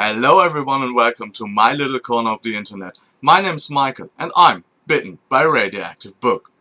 Hello everyone and welcome to my little corner of the internet. My name's Michael and I'm bitten by a radioactive book.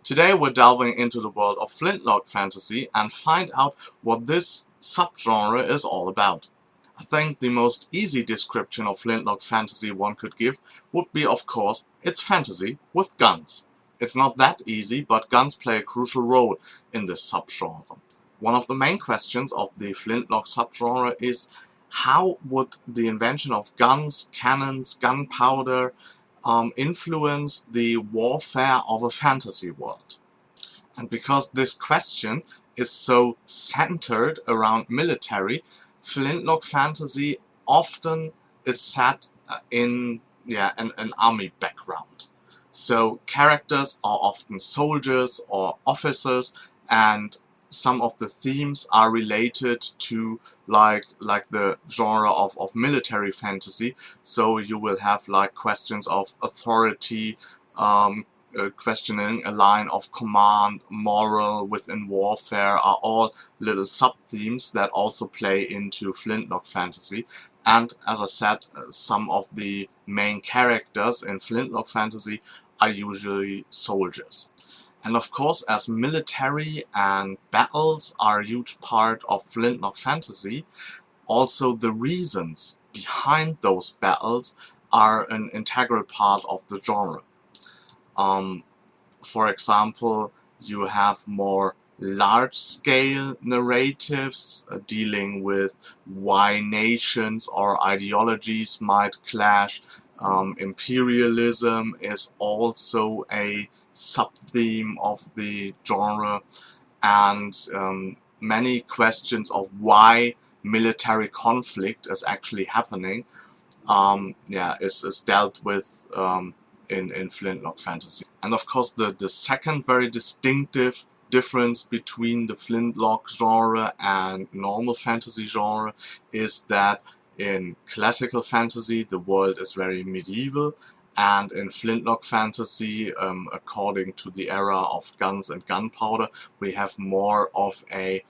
Today we're delving into the world of Flintlock Fantasy and find out what this subgenre is all about. I think the most easy description of Flintlock Fantasy one could give would be, of course, it's fantasy with guns. It's not that easy, but guns play a crucial role in this subgenre. One of the main questions of the Flintlock subgenre is how would the invention of guns, cannons, gunpowder influence the warfare of a fantasy world? And because this question is so centered around military, Flintlock Fantasy often is set in an army background. So characters are often soldiers or officers, and some of the themes are related to like the genre of military fantasy. So you will have like questions of authority, questioning a line of command, moral within warfare are all little sub-themes that also play into Flintlock Fantasy. And as I said, some of the main characters in Flintlock Fantasy are usually soldiers. And of course, as military and battles are a huge part of Flintlock Fantasy, also the reasons behind those battles are an integral part of the genre. For example, you have more large-scale narratives dealing with why nations or ideologies might clash. Imperialism is also a sub-theme of the genre, and many questions of why military conflict is actually happening is dealt with in Flintlock Fantasy. And of course the second very distinctive difference between the Flintlock genre and normal fantasy genre is that in classical fantasy the world is very medieval, and in Flintlock Fantasy, according to the era of guns and gunpowder, we have more of a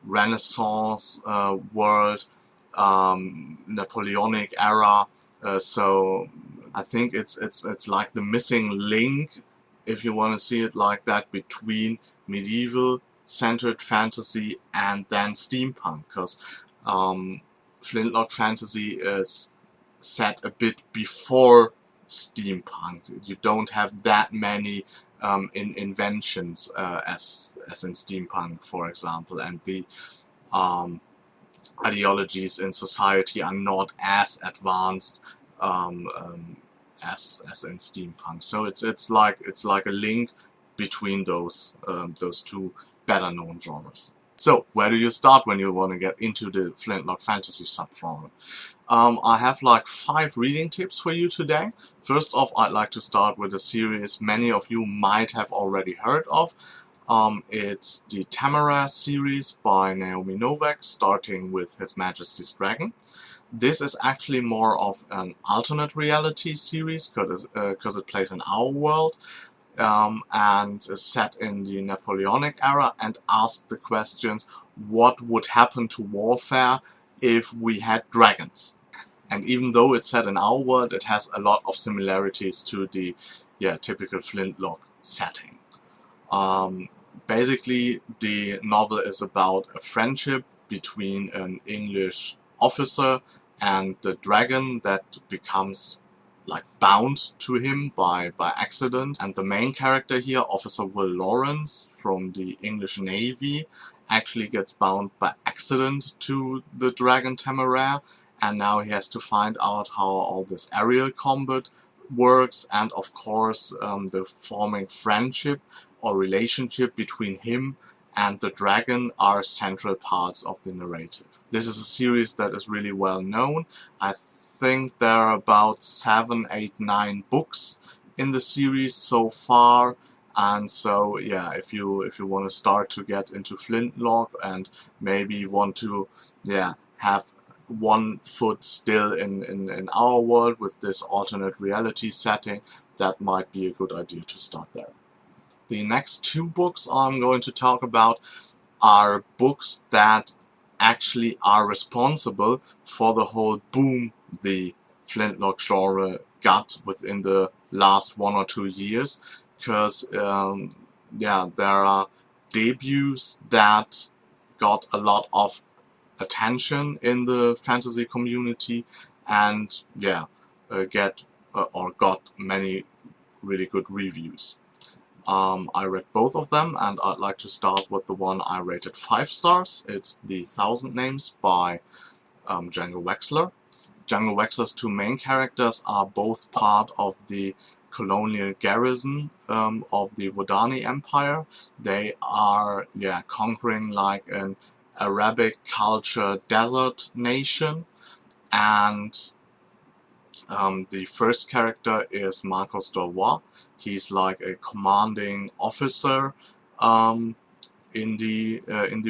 Renaissance world, Napoleonic era. So I think it's like the missing link, if you want to see it like that, between medieval centered fantasy and then steampunk, because Flintlock Fantasy is set a bit before steampunk. You don't have that many inventions as in steampunk, for example, and the ideologies in society are not as advanced as in steampunk. So it's like a link between those two better known genres. So where do you start when you want to get into the Flintlock Fantasy subgenre? I have like 5 reading tips for you today. First off, I'd like to start with a series many of you might have already heard of. It's the Temeraire series by Naomi Novik, starting with His Majesty's Dragon. This is actually more of an alternate reality series because it plays in our world, and is set in the Napoleonic era and asks the questions, what would happen to warfare if we had dragons? And even though it's set in our world, it has a lot of similarities to the typical Flintlock setting. Basically, the novel is about a friendship between an English officer and the dragon that becomes like bound to him by accident. And the main character here, Officer Will Lawrence from the English Navy, actually gets bound by accident to the dragon Temeraire, and now he has to find out how all this aerial combat works, and of course the forming friendship or relationship between him and the dragon are central parts of the narrative. This is a series that is really well known. I think there are about 7, 8, 9 books in the series so far, and so yeah, if you want to start to get into Flintlock and maybe want to have one foot still in our world with this alternate reality setting, that might be a good idea to start there. The next 2 books I'm going to talk about are books that actually are responsible for the whole boom the Flintlock genre got within the last 1 or 2 years, because yeah, there are debuts that got a lot of attention in the fantasy community, and yeah, got many really good reviews. I read both of them, and I'd like to start with the one I rated 5 stars. It's The Thousand Names by Django Wexler. Django Wexler's two main characters are both part of the colonial garrison of the Vodani Empire. They are, yeah, conquering like an Arabic culture desert nation, and the first character is Marcos Dorwa. He's like a commanding officer um, in the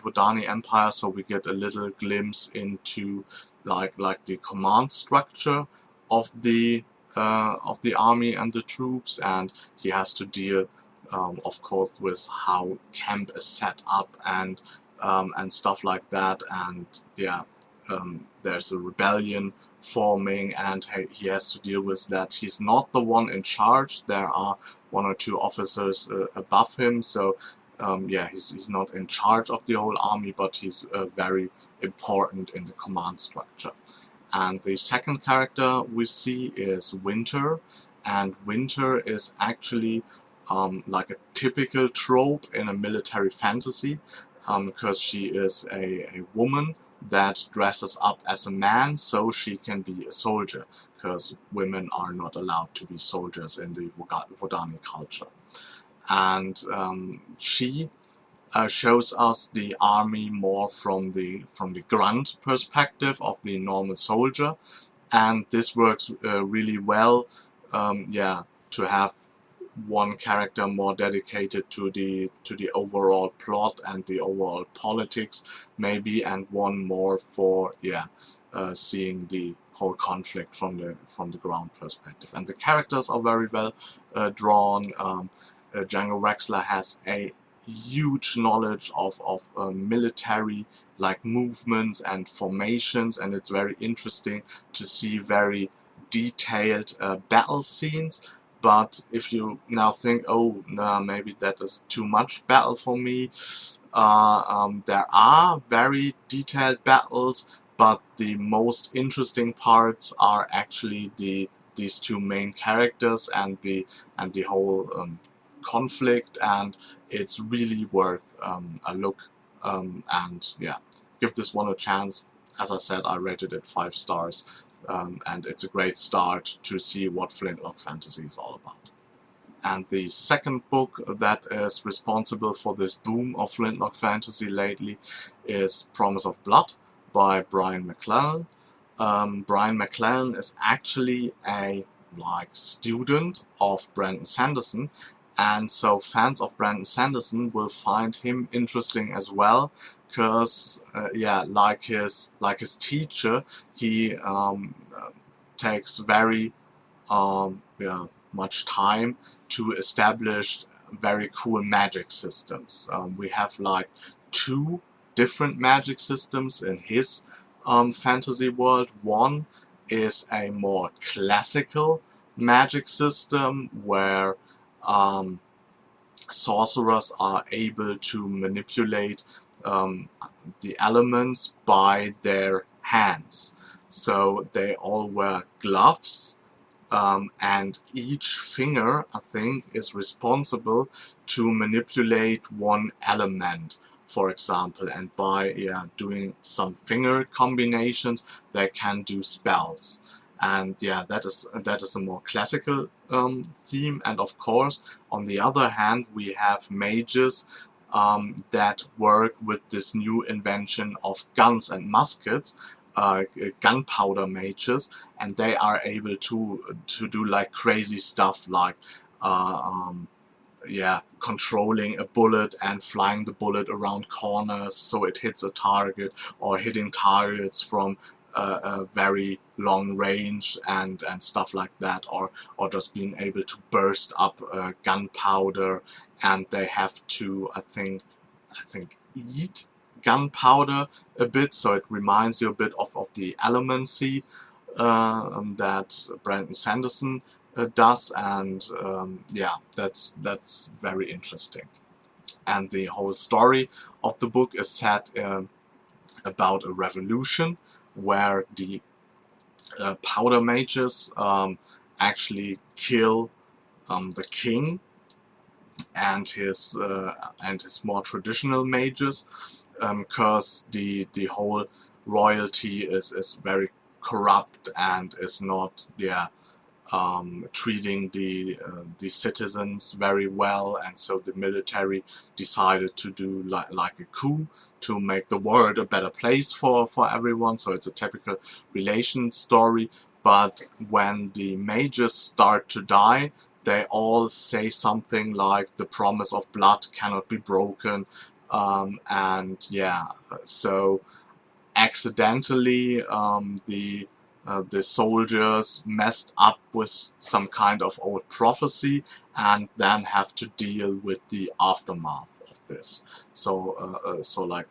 Vodani Empire, so we get a little glimpse into like the command structure of the army and the troops, and he has to deal, of course, with how camp is set up and stuff like that, and yeah. There's a rebellion forming, and he has to deal with that. He's not the one in charge. There are 1 or 2 officers above him, so yeah, he's not in charge of the whole army, but he's very important in the command structure. And the second character we see is Winter, and Winter is actually like a typical trope in a military fantasy, because she is a woman that dresses up as a man so she can be a soldier, because women are not allowed to be soldiers in the Vodani culture. And she shows us the army more from the grunt perspective of the normal soldier, and this works really well. Yeah, to have one character more dedicated to the overall plot and the overall politics, maybe, and one more for, yeah, seeing the whole conflict from the ground perspective. And the characters are very well drawn. Django Wexler has a huge knowledge of military like movements and formations, and it's very interesting to see very detailed battle scenes. But if you now think, oh, nah, maybe that is too much battle for me, there are very detailed battles, but the most interesting parts are actually these two main characters and the whole conflict, and it's really worth a look. And yeah, give this one a chance. As I said, I rated it 5 stars. And it's a great start to see what Flintlock Fantasy is all about. And the second book that is responsible for this boom of Flintlock Fantasy lately is Promise of Blood by Brian McClellan. Brian McClellan is actually a student of Brandon Sanderson, and so fans of Brandon Sanderson will find him interesting as well, because yeah, like his teacher, he takes very yeah, much time to establish very cool magic systems. We have like 2 different magic systems in his fantasy world. One is a more classical magic system where sorcerers are able to manipulate the elements by their hands. So they all wear gloves, and each finger, I think, is responsible to manipulate one element, for example, and by doing some finger combinations they can do spells. And yeah, that is a more classical theme. And of course, on the other hand, we have mages that work with this new invention of guns and muskets, gunpowder mages, and they are able to do like crazy stuff, like yeah, controlling a bullet and flying the bullet around corners so it hits a target, or hitting targets from a very long range and stuff like that, or just being able to burst up gunpowder, and they have to, I think, eat gunpowder a bit, so it reminds you a bit of the Elemency that Brandon Sanderson does, and yeah, that's very interesting. And the whole story of the book is set about a revolution where the powder mages actually kill the king and his more traditional mages, because the whole royalty is very corrupt and is not treating the citizens very well, and so the military decided to do like a coup to make the world a better place for everyone. So it's a typical relation story, but when the mages start to die, they all say something like the promise of blood cannot be broken, and yeah, so accidentally the soldiers messed up with some kind of old prophecy and then have to deal with the aftermath of this. So so like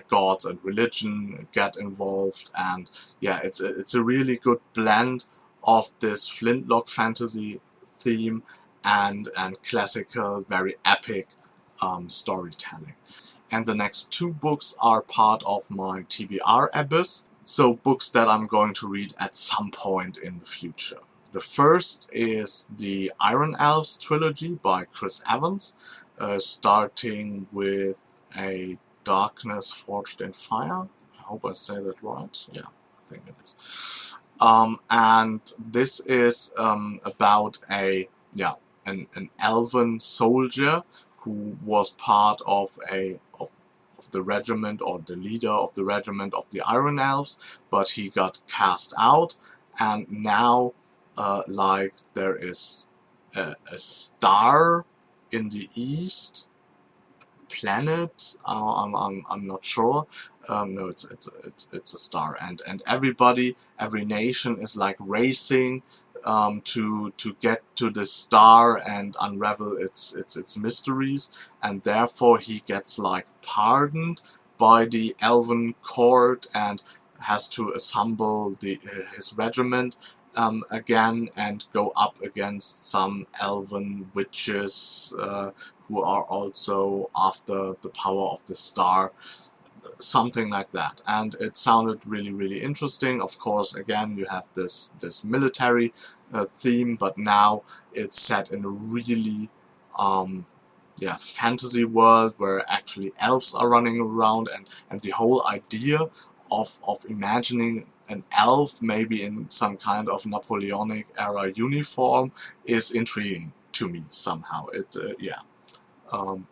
gods and religion get involved, and yeah, it's a really good blend of this Flintlock fantasy theme and classical, very epic storytelling. And the next two books are part of my TBR abyss, so books that I'm going to read at some point in the future. The first is the Iron Elves trilogy by Chris Evans, starting with a Darkness Forged in Fire. I hope I say that right. Yeah, I think it is. And this is about an elven soldier who was part of the regiment, or the leader of the regiment of the Iron Elves, but he got cast out, and now like there is a star in the east, planet. I'm not sure. No, it's a star, and every nation is like racing to get to the star and unravel its mysteries, and therefore he gets like pardoned by the elven court and has to assemble his regiment again and go up against some elven witches who are also after the power of the star, something like that. And it sounded really interesting. Of course, again, you have this military theme, but now it's set in a really fantasy world where actually elves are running around, and the whole idea of imagining an elf maybe in some kind of Napoleonic era uniform is intriguing to me somehow.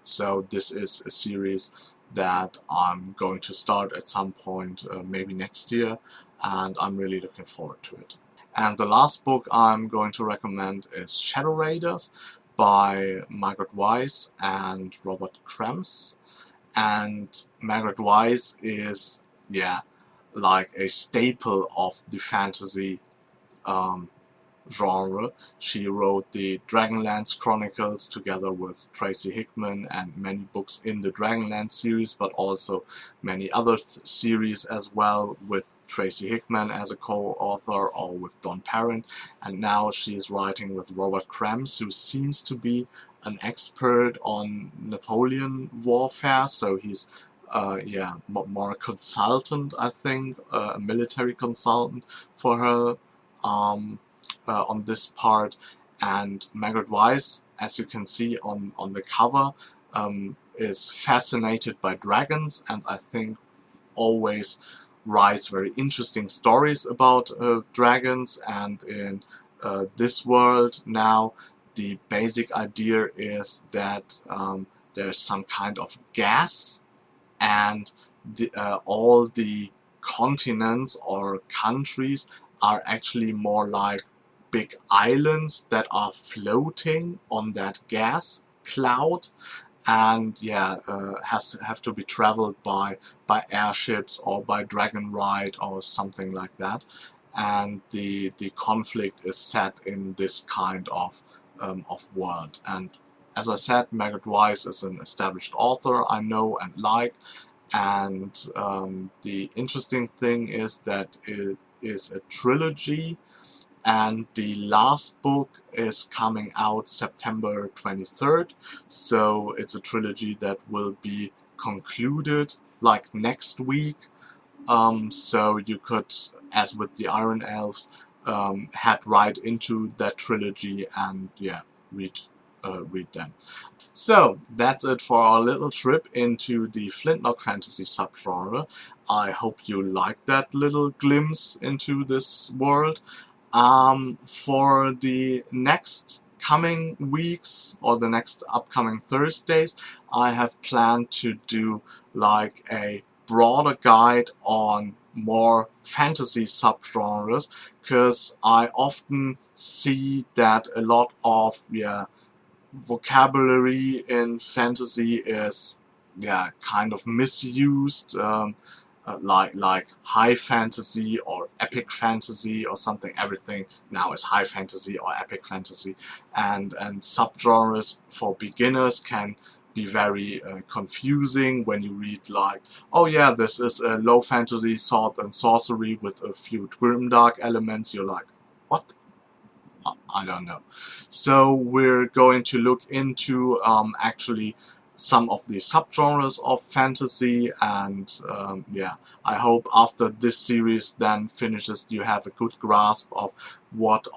So this is a series that I'm going to start at some point, maybe next year, and I'm really looking forward to it. And the last book I'm going to recommend is Shadow Raiders by Margaret Wise and Robert Krems. And Margaret Wise is, like a staple of the fantasy genre. She wrote the Dragonlance Chronicles together with Tracy Hickman and many books in the Dragonlance series, but also many other series as well, with Tracy Hickman as a co-author or with Don Perrin. And now she's writing with Robert Krems, who seems to be an expert on Napoleon warfare, so he's more a consultant, I think, a military consultant for her on this part. And Margaret Wise, as you can see on the cover, is fascinated by dragons, and I think always writes very interesting stories about dragons. And in this world now, the basic idea is that there's some kind of gas, and all the continents or countries are actually more like big islands that are floating on that gas cloud, and have to be traveled by airships or by dragon ride or something like that. And the conflict is set in this kind of world. And as I said, Margaret Wise is an established author I know and like, and the interesting thing is that it is a trilogy, and the last book is coming out September 23rd, so it's a trilogy that will be concluded like next week. So you could, as with the Iron Elves, head right into that trilogy and yeah, read them. So that's it for our little trip into the Flintlock Fantasy subgenre. I hope you liked that little glimpse into this world. For the next coming weeks or the next upcoming Thursdays, I have planned to do like a broader guide on more fantasy subgenres, because I often see that a lot of vocabulary in fantasy is kind of misused, like high fantasy or epic fantasy or something. Everything now is high fantasy or epic fantasy, and subgenres for beginners can be very confusing when you read like, oh yeah, this is a low fantasy sword and sorcery with a few Grimdark elements. You're like, what? I don't know. So we're going to look into actually some of the subgenres of fantasy, and yeah, I hope after this series then finishes you have a good grasp of what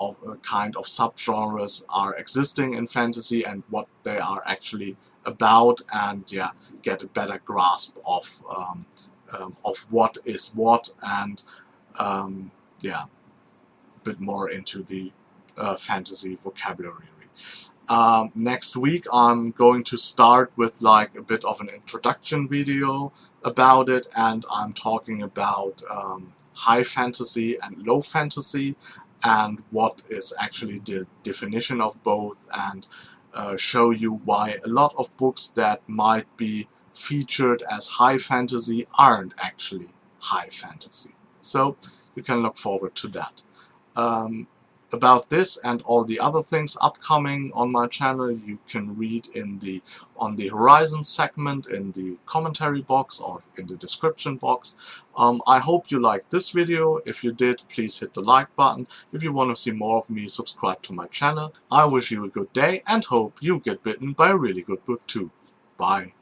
kind of subgenres are existing in fantasy and what they are actually about, and yeah, get a better grasp of what is what, and yeah, a bit more into the fantasy vocabulary. Next week I'm going to start with like a bit of an introduction video about it, and I'm talking about high fantasy and low fantasy and what is actually the definition of both, and show you why a lot of books that might be featured as high fantasy aren't actually high fantasy. So you can look forward to that. About this and all the other things upcoming on my channel you can read on the Horizon segment in the commentary box or in the description box. I hope you liked this video. If you did, please hit the like button. If you want to see more of me, subscribe to my channel. I wish you a good day and hope you get bitten by a really good book too. Bye.